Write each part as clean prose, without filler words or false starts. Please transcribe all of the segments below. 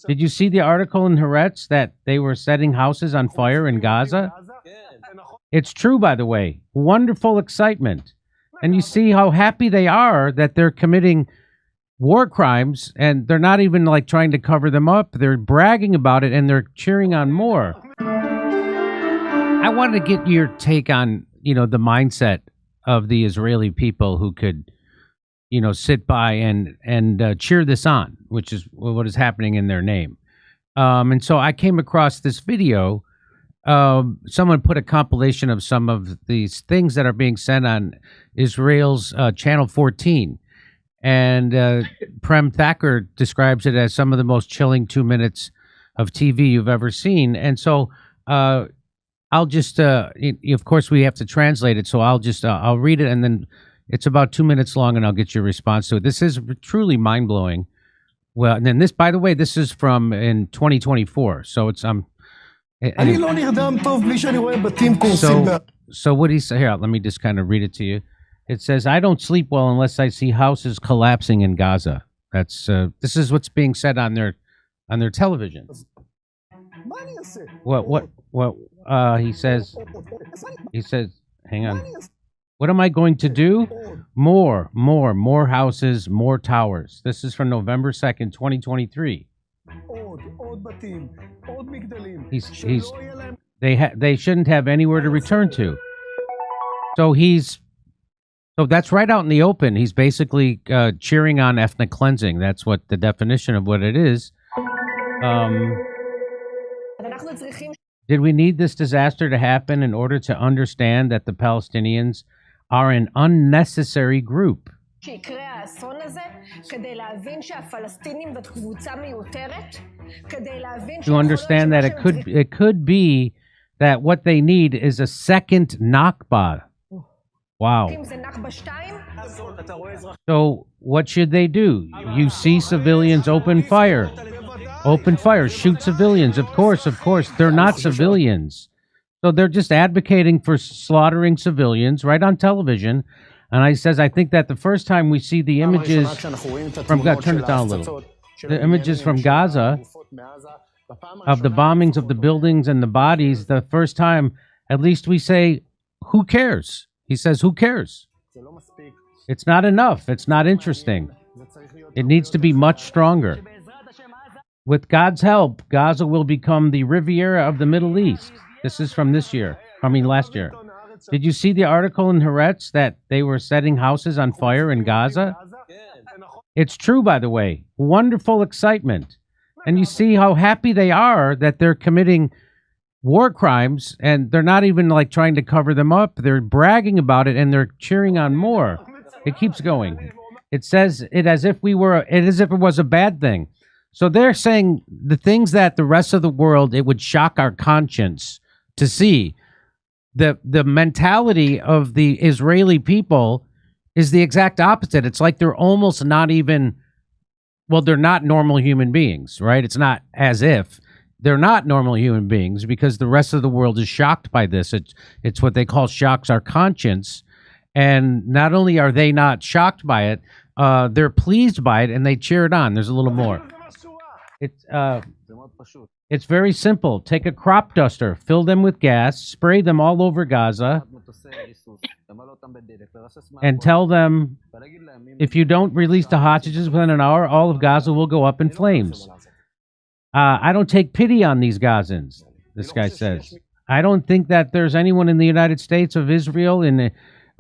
Did you see the article in Haaretz that they were setting houses on fire in Gaza? It's true, by the way. Wonderful excitement. And you see how happy they are that they're committing war crimes, and they're not even like trying to cover them up. They're bragging about it, and they're cheering on more. I wanted to get your take on, the mindset of the Israeli people who could, sit by and cheer this on, which is what is happening in their name. And so I came across this video. Someone put a compilation of some of these things that are being sent on Israel's Channel 14. And Prem Thacker describes it as some of the most chilling 2 minutes of TV you've ever seen. And so I'll just, of course, we have to translate it. So I'll read it, and then it's about 2 minutes long, and I'll get your response to it. This is truly mind-blowing. Well, and then this, by the way, this is from in 2024. So it's so what he said here, let me just kind of read it to you. It says, "I don't sleep well unless I see houses collapsing in Gaza." That's this is what's being said on their television. What he says, hang on. What am I going to do? More houses, more towers. This is from November 2nd, 2023. They shouldn't have anywhere to return to. So that's right out in the open. He's basically cheering on ethnic cleansing. That's what the definition of what it is. Did we need this disaster to happen in order to understand that the Palestinians are an unnecessary group? To understand that it could be that what they need is a second Nakba. Wow. So what should they do? You see civilians open fire, shoot civilians. Of course, they're not civilians. So they're just advocating for slaughtering civilians right on television. And I think that the first time we see the images from Gaza, turn it down a little. The images from Gaza of the bombings of the buildings and the bodies, the first time, at least we say, who cares? He says, who cares? It's not enough. It's not interesting. It needs to be much stronger. With God's help, Gaza will become the Riviera of the Middle East. This is from last year. Did you see the article in Haaretz that they were setting houses on fire in Gaza? It's true, by the way. Wonderful excitement. And you see how happy they are that they're committing war crimes, and they're not even like trying to cover them up. They're bragging about it, and they're cheering on more. It keeps going. It says it as if it was a bad thing. So they're saying the things that the rest of the world, it would shock our conscience to see. The mentality of the Israeli people is the exact opposite. It's like they're almost not even, they're not normal human beings, right? It's not as if. They're not normal human beings because the rest of the world is shocked by this. It's what they call shocks our conscience. And not only are they not shocked by it, they're pleased by it, and they cheer it on. There's a little more. It's very simple. Take a crop duster, fill them with gas, spray them all over Gaza, and tell them if you don't release the hostages within an hour, all of Gaza will go up in flames. I don't take pity on these Gazans, this guy says. I don't think that there's anyone in the United States of Israel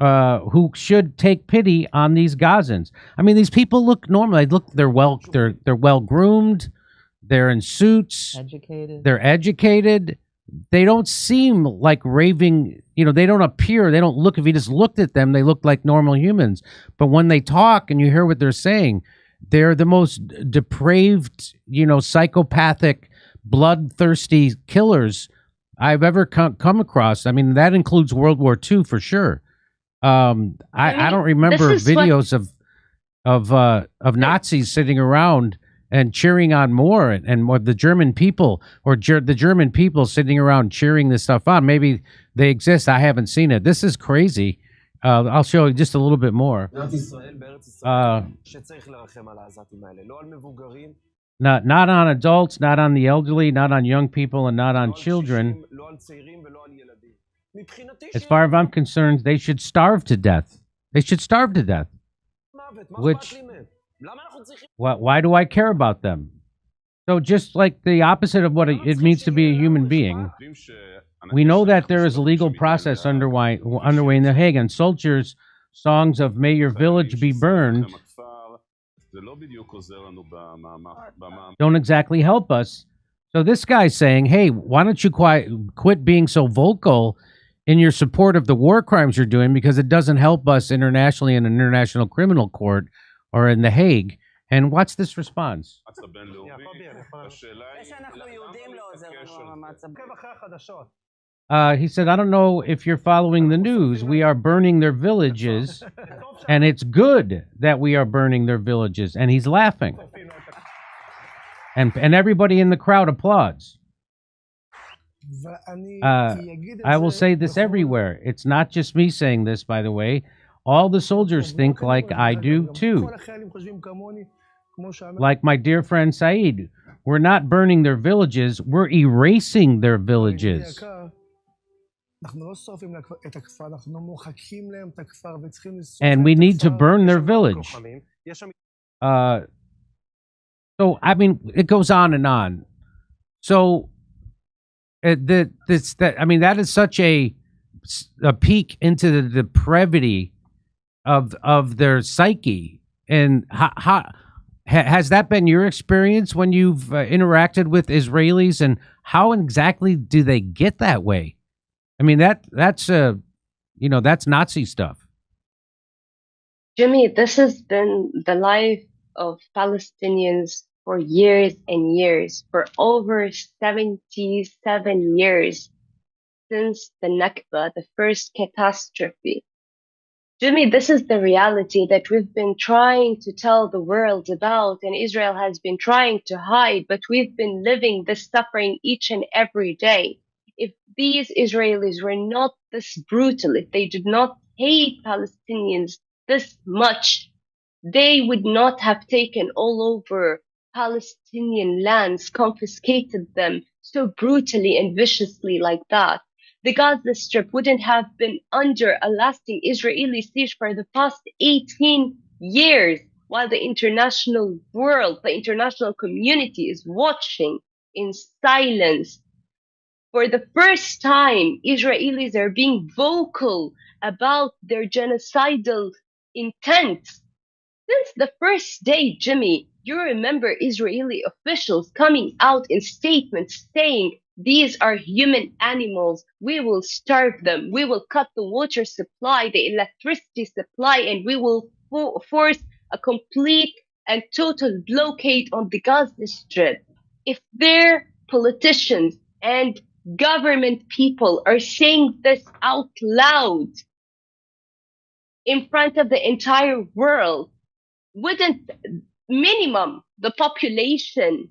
who should take pity on these Gazans. I mean, these people look normal. They're well groomed. They're in suits. They're educated. They don't seem like raving. They don't appear. They don't look. If you just looked at them, they look like normal humans. But when they talk and you hear what they're saying, they're the most depraved, psychopathic, bloodthirsty killers I've ever come across. I mean, that includes World War II for sure. I don't remember videos of Nazis sitting around and cheering on more, and what the German people the German people sitting around cheering this stuff on. Maybe they exist. I haven't seen it. This is crazy. I'll show you just a little bit more. not on adults, not on the elderly, not on young people, and not on children. As far as I'm concerned, they should starve to death. They should starve to death. Which, why do I care about them? So just like the opposite of what it means to be a human being, we know that there is a legal process underway in The Hague, and soldiers' songs of "May your village be burned" don't exactly help us. So this guy's saying, "Hey, why don't you quit being so vocal in your support of the war crimes you're doing, because it doesn't help us internationally in an international criminal court or in The Hague." And what's this response? He said, "I don't know if you're following the news. We are burning their villages, and it's good that we are burning their villages." And he's laughing. And everybody in the crowd applauds. I will say this everywhere. It's not just me saying this, by the way. All the soldiers think like I do, too. Like my dear friend Saeed. We're not burning their villages. We're erasing their villages. And we need to burn their village. So, I mean, it goes on and on. So, that is such a peek into the depravity of their psyche. And has that been your experience when you've interacted with Israelis, and how exactly do they get that way? I mean, that's Nazi stuff. Jimmy, this has been the life of Palestinians for years and years, for over 77 years since the Nakba, the first catastrophe. Jimmy, this is the reality that we've been trying to tell the world about, and Israel has been trying to hide, but we've been living this suffering each and every day. If these Israelis were not this brutal, if they did not hate Palestinians this much, they would not have taken all over Palestinian lands, confiscated them so brutally and viciously like that. The Gaza Strip wouldn't have been under a lasting Israeli siege for the past 18 years, while the international world, the international community is watching in silence. For the first time, Israelis are being vocal about their genocidal intent. Since the first day, Jimmy, you remember Israeli officials coming out in statements saying, "These are human animals. We will starve them. We will cut the water supply, the electricity supply, and we will force a complete and total blockade on the Gaza Strip." If their politicians and government people are saying this out loud in front of the entire world, wouldn't minimum the population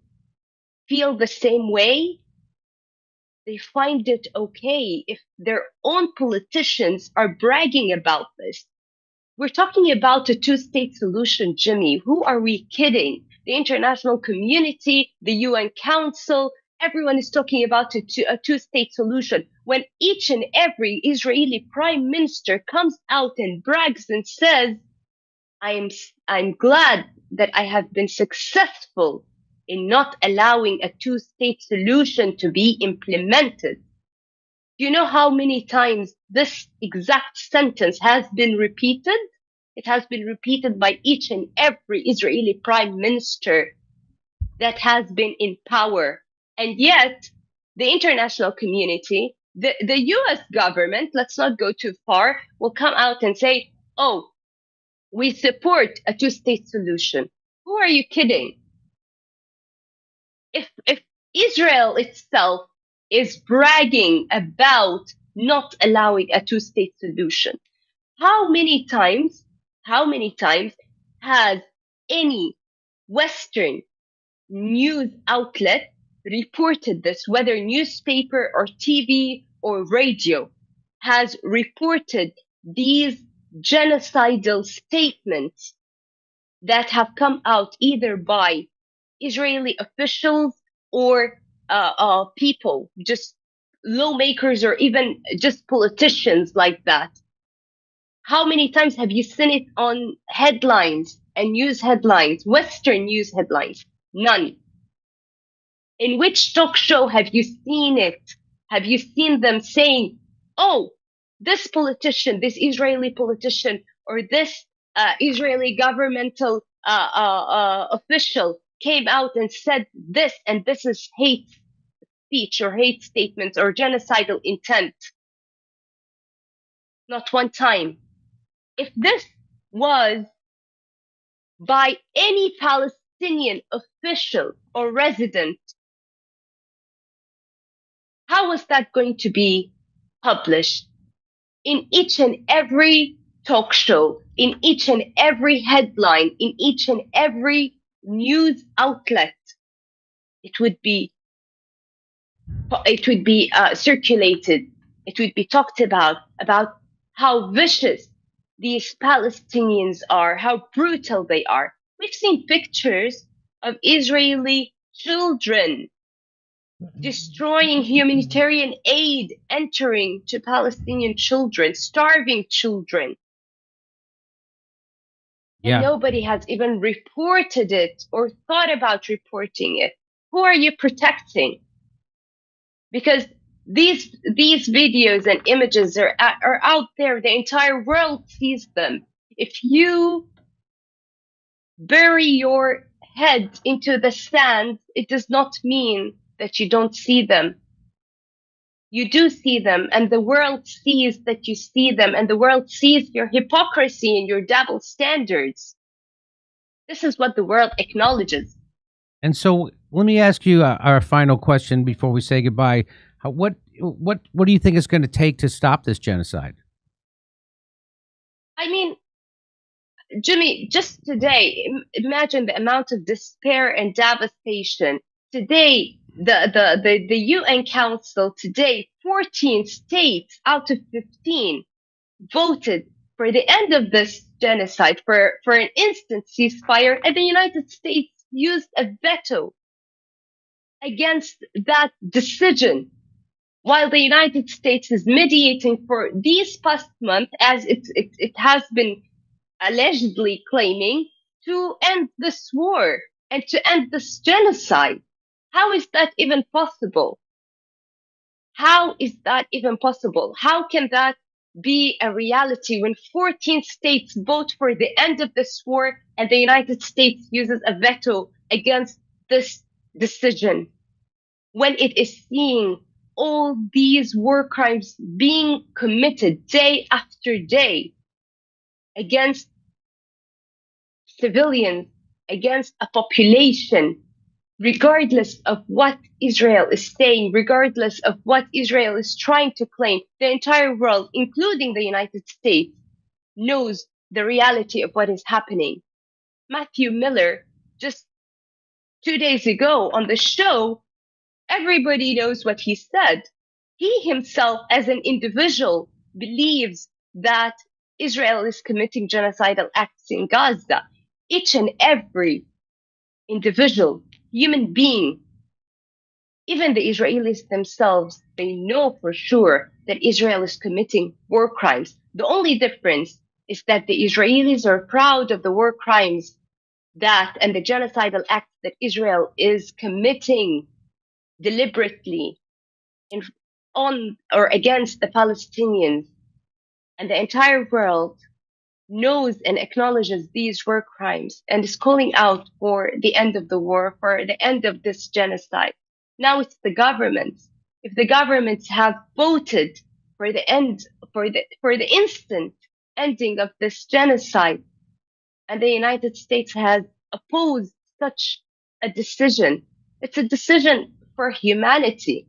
feel the same way? They find it okay if their own politicians are bragging about this. We're talking about a two-state solution, Jimmy. Who are we kidding? The international community, the UN Council, everyone is talking about a two-state solution. When each and every Israeli prime minister comes out and brags and says, I'm glad that I have been successful in not allowing a two-state solution to be implemented. Do you know how many times this exact sentence has been repeated? It has been repeated by each and every Israeli prime minister that has been in power. And yet, the international community, the US government, let's not go too far, will come out and say, "Oh, we support a two-state solution." Who are you kidding? If Israel itself is bragging about not allowing a two-state solution, how many times has any Western news outlet reported this, whether newspaper or TV or radio, has reported these genocidal statements that have come out either by Israeli officials or people, just lawmakers or even just politicians like that. How many times have you seen it on headlines and news headlines, Western news headlines? None. In which talk show have you seen it? Have you seen them saying, oh, this politician, this Israeli politician, or this Israeli governmental official came out and said this, and this is hate speech or hate statements or genocidal intent? Not one time. If this was by any Palestinian official or resident, how was that going to be published in each and every talk show, in each and every headline, in each and every news outlet? It would be circulated. It would be talked about how vicious these Palestinians are, how brutal they are. We've seen pictures of Israeli children destroying humanitarian aid, entering to Palestinian children, starving children. And Yeah. nobody has even reported it or thought about reporting it. Who are you protecting? Because these videos and images are out there. The entire world sees them. If you bury your head into the sand, it does not mean that you don't see them. You do see them, and the world sees that you see them, and the world sees your hypocrisy and your double standards. This is what the world acknowledges. And so let me ask you our final question before we say goodbye. What do you think it's going to take to stop this genocide? I mean, Jimmy, just today, imagine the amount of despair and devastation. Today, the UN Council today, 14 states out of 15 voted for the end of this genocide, for an instant ceasefire, and the United States used a veto against that decision, while the United States is mediating for these past month, as it has been allegedly claiming, to end this war and to end this genocide. How is that even possible? How is that even possible? How can that be a reality when 14 states vote for the end of this war and the United States uses a veto against this decision? When it is seeing all these war crimes being committed day after day against civilians, against a population, regardless of what Israel is saying, regardless of what Israel is trying to claim, the entire world, including the United States, knows the reality of what is happening. Matthew Miller, just 2 days ago on the show, everybody knows what he said. He himself, as an individual, believes that Israel is committing genocidal acts in Gaza. Each and every individual, human being, even the Israelis themselves, they know for sure that Israel is committing war crimes. The only difference is that the Israelis are proud of the war crimes and the genocidal acts that Israel is committing deliberately on or against the Palestinians. And the entire world knows and acknowledges these war crimes and is calling out for the end of the war, for the end of this genocide. Now it's the governments. If the governments have voted for the end, for the instant ending of this genocide, and the United States has opposed such a decision, it's a decision for humanity.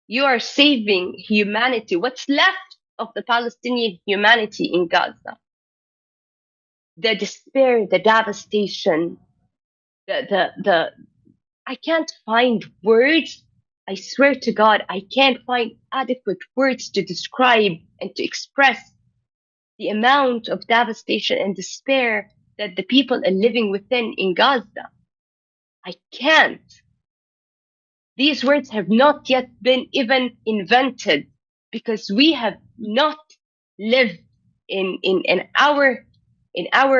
You are saving humanity. What's left of the Palestinian humanity in Gaza? The despair, the devastation, the I can't find words. I swear to God, I can't find adequate words to describe and to express the amount of devastation and despair that the people are living within in Gaza. I can't. These words have not yet been even invented because we have not lived in our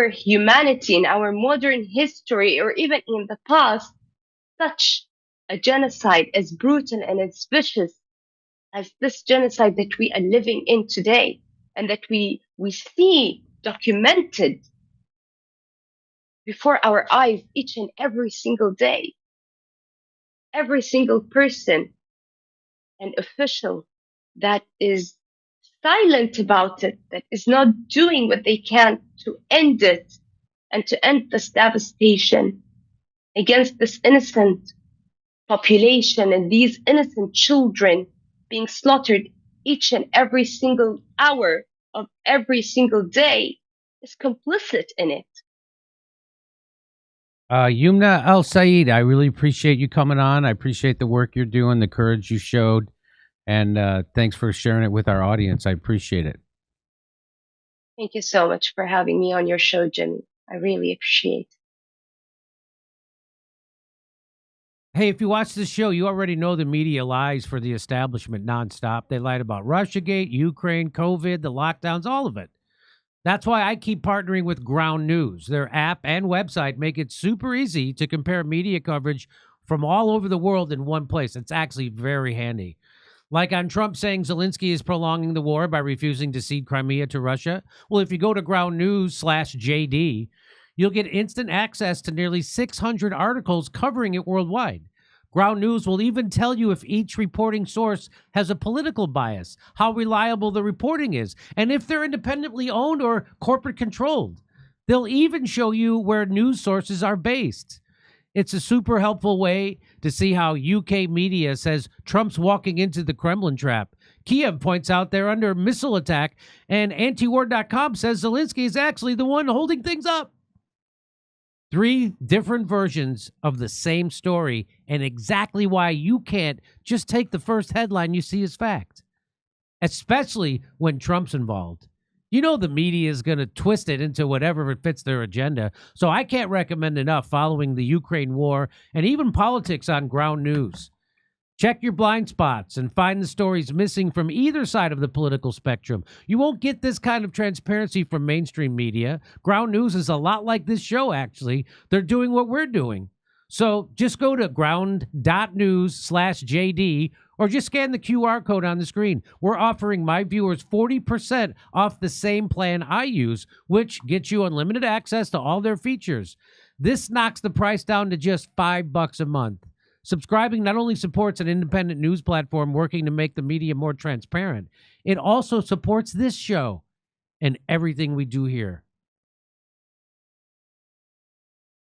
humanity, in our modern history, or even in the past, such a genocide as brutal and as vicious as this genocide that we are living in today, and that we see documented before our eyes each and every single day. Every single person and official that is silent about it, that is not doing what they can to end it and to end this devastation against this innocent population and these innocent children being slaughtered each and every single hour of every single day, is complicit in it. Youmna Al Saeed, I really appreciate you coming on. I appreciate the work you're doing, the courage you showed, and thanks for sharing it with our audience. I appreciate it. Thank you so much for having me on your show, Jimmy. I really appreciate it. Hey, if you watch this show, you already know the media lies for the establishment nonstop. They lied about Russiagate, Ukraine, COVID, the lockdowns, all of it. That's why I keep partnering with Ground News. Their app and website make it super easy to compare media coverage from all over the world in one place. It's actually very handy. Like on Trump saying Zelensky is prolonging the war by refusing to cede Crimea to Russia. Well, if you go to Ground News/JD, you'll get instant access to nearly 600 articles covering it worldwide. Ground News will even tell you if each reporting source has a political bias, how reliable the reporting is, and if they're independently owned or corporate controlled. They'll even show you where news sources are based. It's a super helpful way to see how UK media says Trump's walking into the Kremlin trap. Kiev points out they're under missile attack, and antiwar.com says Zelensky is actually the one holding things up. 3 different versions of the same story, and exactly why you can't just take the first headline you see as fact, especially when Trump's involved. You know the media is going to twist it into whatever it fits their agenda, so I can't recommend enough following the Ukraine war and even politics on Ground News. Check your blind spots and find the stories missing from either side of the political spectrum. You won't get this kind of transparency from mainstream media. Ground News is a lot like this show, actually. They're doing what we're doing. So just go to ground.news/JD or just scan the QR code on the screen. We're offering my viewers 40% off the same plan I use, which gets you unlimited access to all their features. This knocks the price down to just $5 a month. Subscribing not only supports an independent news platform working to make the media more transparent, it also supports this show and everything we do here.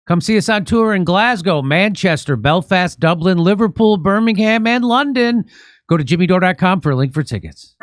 Come see us on tour in Glasgow, Manchester, Belfast, Dublin, Liverpool, Birmingham, and London. Go to jimmydore.com for a link for tickets.